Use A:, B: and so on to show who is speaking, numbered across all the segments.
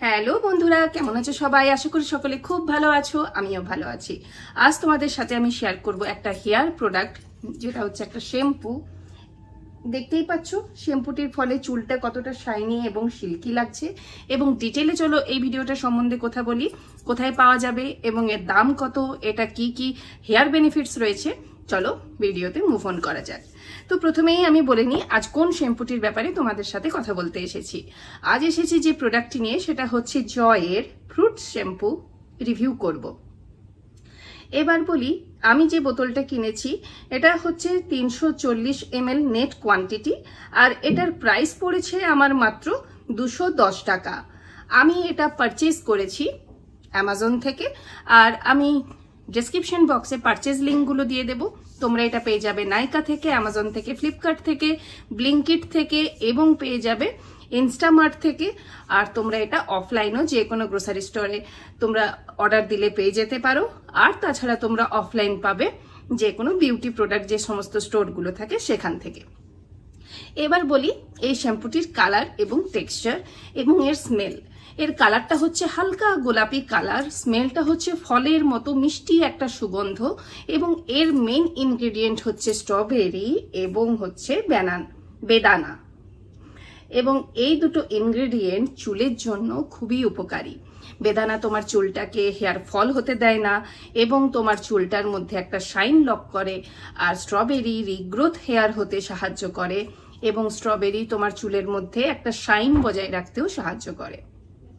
A: Hello বন্ধুরা, কেমন আছো সবাই? আশা করি সকলে খুব ভালো আছো, আমিও ভালো আছি। আজ তোমাদের সাথে আমি শেয়ার করব একটা হেয়ার প্রোডাক্ট, যেটা হচ্ছে একটা শ্যাম্পু। দেখতেই পাচ্ছ শ্যাম্পুটির ফলে চুলটা কতটা শাইনি এবং সিল্কি লাগছে। এবং ডিটেলে চলো এই ভিডিওটা সম্বন্ধে কথা বলি, কোথায় পাওয়া যাবে এবং এর দাম কত, এটা কি কি হেয়ার বেনিফিটস রয়েছে। চলো ভিডিওতে মুভ অন করা যাক। তো প্রথমেই আমি বলে নিই আজ কোন শ্যাম্পুটির ব্যাপারে তোমাদের সাথে কথা বলতে এসেছি। আজ এসেছি যে প্রোডাক্টটি নিয়ে, সেটা হচ্ছে জয়ের ফ্রুট শ্যাম্পু রিভিউ করব। এবার বলি, আমি যে বোতলটা কিনেছি এটা হচ্ছে 340 ml নেট কোয়ান্টিটি, আর এটার প্রাইস পড়েছে আমার মাত্র 210 টাকা। আমি এটা পারচেজ করেছি অ্যামাজন থেকে, আর আমি ডেসক্রিপশন বক্সে পারচেজ লিঙ্কগুলো দিয়ে দেবো। তোমরা এটা পেয়ে যাবে নাইকা থেকে, অ্যামাজন থেকে, ফ্লিপকার্ট থেকে, ব্লিঙ্কিট থেকে, এবং পেয়ে যাবে ইনস্টামার্ট থেকে। আর তোমরা এটা অফলাইনও যে কোনো গ্রোসারি স্টোরে তোমরা অর্ডার দিলে পেয়ে যেতে পারো। আর তাছাড়া তোমরা অফলাইন পাবে যে কোনো বিউটি প্রোডাক্ট যে সমস্ত স্টোরগুলো থাকে সেখান থেকে। এবার বলি এই শ্যাম্পুটির কালার এবং টেক্সচার এবং এর স্মেল। এর কালারটা হচ্ছে হালকা গোলাপি কালার, স্মেলটা হচ্ছে ফলের মতো মিষ্টি একটা সুগন্ধ, এবং এর মেইন ইনগ্রেডিয়েন্ট হচ্ছে স্ট্রবেরি এবং হচ্ছে বেদানা। এবং এই দুটো ইনগ্রেডিয়েন্ট চুলের জন্য খুবই উপকারী। বেদানা তোমার চুলটাকে হেয়ার ফল হতে দেয় না এবং তোমার চুলটার মধ্যে একটা শাইন লক করে, আর স্ট্রবেরি রিগ্রোথ হেয়ার হতে সাহায্য করে, এবং স্ট্রবেরি তোমার চুলের মধ্যে একটা শাইন বজায় রাখতেও সাহায্য করে।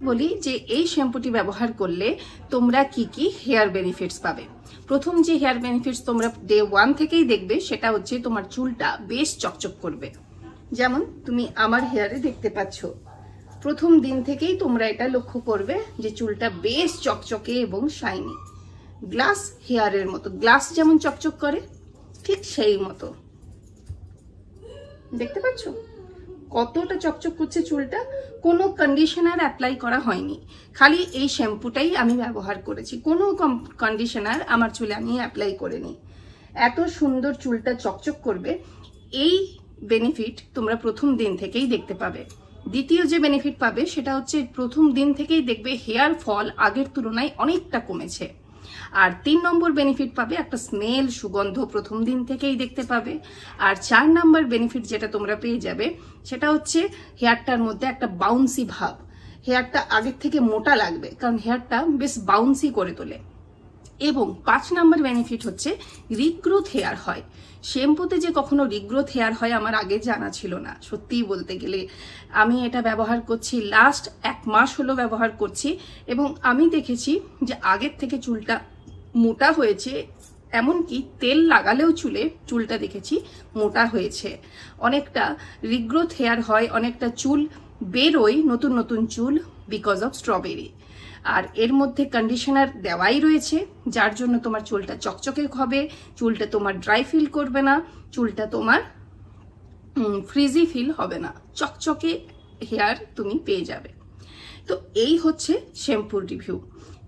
A: বলি যে এই শ্যাম্পুটি ব্যবহার করলে তোমরা কি কি হেয়ার বেনিফিটস পাবে। প্রথম যে হেয়ার বেনিফিটস তোমরা ডে 1 থেকেই দেখবে সেটা হচ্ছে তোমার চুলটা বেশ চকচক করবে। যেমন তুমি আমার হেয়ারে দেখতে পাচ্ছ, প্রথম দিন থেকেই তোমরা এটা লক্ষ্য করবে যে চুলটা বেশ চকচকে এবং শাইনি, গ্লাস হেয়ারের মতো। গ্লাস যেমন চকচক করে ঠিক সেই মতো দেখতে পাচ্ছ কতটা চকচক করছে চুলটা। কোনো কন্ডিশনার অ্যাপ্লাই করা হয়নি, খালি এই শ্যাম্পুটাই আমি ব্যবহার করেছি। কোনো কন্ডিশনার আমার চুলে আমি অ্যাপ্লাই করিনি। এত সুন্দর চুলটা চকচক করবে, এই বেনিফিট তোমরা প্রথম দিন থেকেই দেখতে পাবে। দ্বিতীয় যে বেনিফিট পাবে সেটা হচ্ছে প্রথম দিন থেকেই দেখবে হেয়ার ফল আগের তুলনায় অনেকটা কমেছে। আর 3 নম্বর বেনিফিট পাবে একটা স্মেল, সুগন্ধ প্রথম দিন থেকেই দেখতে পাবে। আর 4 নম্বর বেনিফিট যেটা তোমরা পেয়ে যাবে সেটা হচ্ছে হেয়ারটার মধ্যে একটা বাউন্সি ভাব। হেয়ারটা আগের থেকে মোটা লাগবে, কারণ হেয়ারটা বেশ বাউন্সি করে তোলে। এবং 5 নম্বর বেনিফিট হচ্ছে রিগ্রোথ হেয়ার হয়। শ্যাম্পুতে যে কখনো রিগ্রোথ হেয়ার হয় আমার আগে জানা ছিল না, সত্যিই বলতে গেলে। আমি এটা ব্যবহার করছি, লাস্ট 1 মাস হলো ব্যবহার করছি, এবং আমি দেখেছি যে আগের থেকে চুলটা মোটা হয়েছে। এমনকি তেল লাগালেও চুলটা দেখেছি মোটা হয়েছে। অনেকটা রিগ্রোথ হেয়ার হয়, অনেকটা চুল বেরোয়, নতুন নতুন চুল, বিকজ অফ স্ট্রবেরি। আর এর মধ্যে কন্ডিশনার দেওয়াই রয়েছে, যার জন্য তোমার চুলটা চকচকে হবে, চুলটা তোমার ড্রাই ফিল করবে না, চুলটা তোমার ফ্রিজি ফিল হবে না, চকচকে হেয়ার তুমি পেয়ে যাবে। তো এই হচ্ছে শ্যাম্পুর রিভিউ।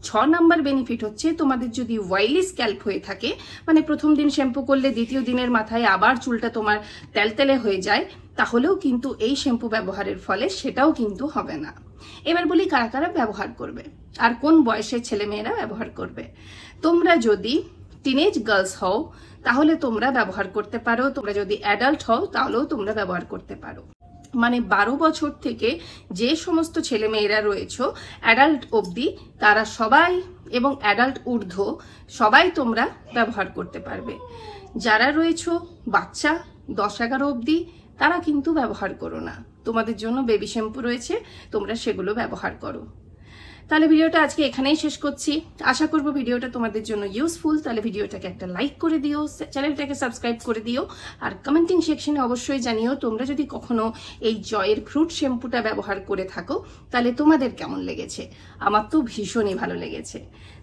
A: 6 নম্বর বেনিফিট হচ্ছে তোমাদের যদি অয়েলি স্ক্যাল্প হয়ে থাকে, মানে প্রথম দিন শ্যাম্পু করলে দ্বিতীয় দিনের মাথায় আবার চুলটা তোমার তেলতেলে হয়ে যায়, তাহলেও কিন্তু এই শ্যাম্পু ব্যবহারের ফলে সেটাও কিন্তু হবে না। এবার বলি কারা কারা ব্যবহার করবে আর কোন বয়সের ছেলেমেয়েরা ব্যবহার করবে। তোমরা যদি টিনেজ গার্লস হও তাহলে তোমরা ব্যবহার করতে পারো, তোমরা যদি অ্যাডাল্ট হও তাহলেও তোমরা ব্যবহার করতে পারো। মানে 12 বছর থেকে যে সমস্ত ছেলেমেয়েরা রয়েছে অ্যাডাল্ট অবধি, তারা সবাই, এবং অ্যাডাল্ট ঊর্ধ্ব সবাই তোমরা ব্যবহার করতে পারবে। যারা রয়েছে বাচ্চা 10-11 অবধি, তারা কিন্তু ব্যবহার করো না। তোমাদের জন্য বেবি শ্যাম্পু রয়েছে, তোমরা সেগুলো ব্যবহার করো। তাহলে ভিডিওটা আজকে এখানেই শেষ করছি। আশা করব ভিডিওটা তোমাদের জন্য ইউজফুল। তাহলে ভিডিওটাকে একটা লাইক করে দিও, চ্যানেলটাকে সাবস্ক্রাইব করে দিও, আর কমেন্টিং সেকশনে অবশ্যই জানিও তোমরা যদি কখনো এই জয়ের ফ্রুট শ্যাম্পুটা ব্যবহার করে থাকো তাহলে তোমাদের কেমন লেগেছে। আমার তো ভীষণই ভালো লেগেছে।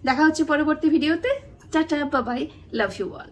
A: দেখা হচ্ছে পরবর্তী ভিডিওতে। Tata, bye bye, love you all.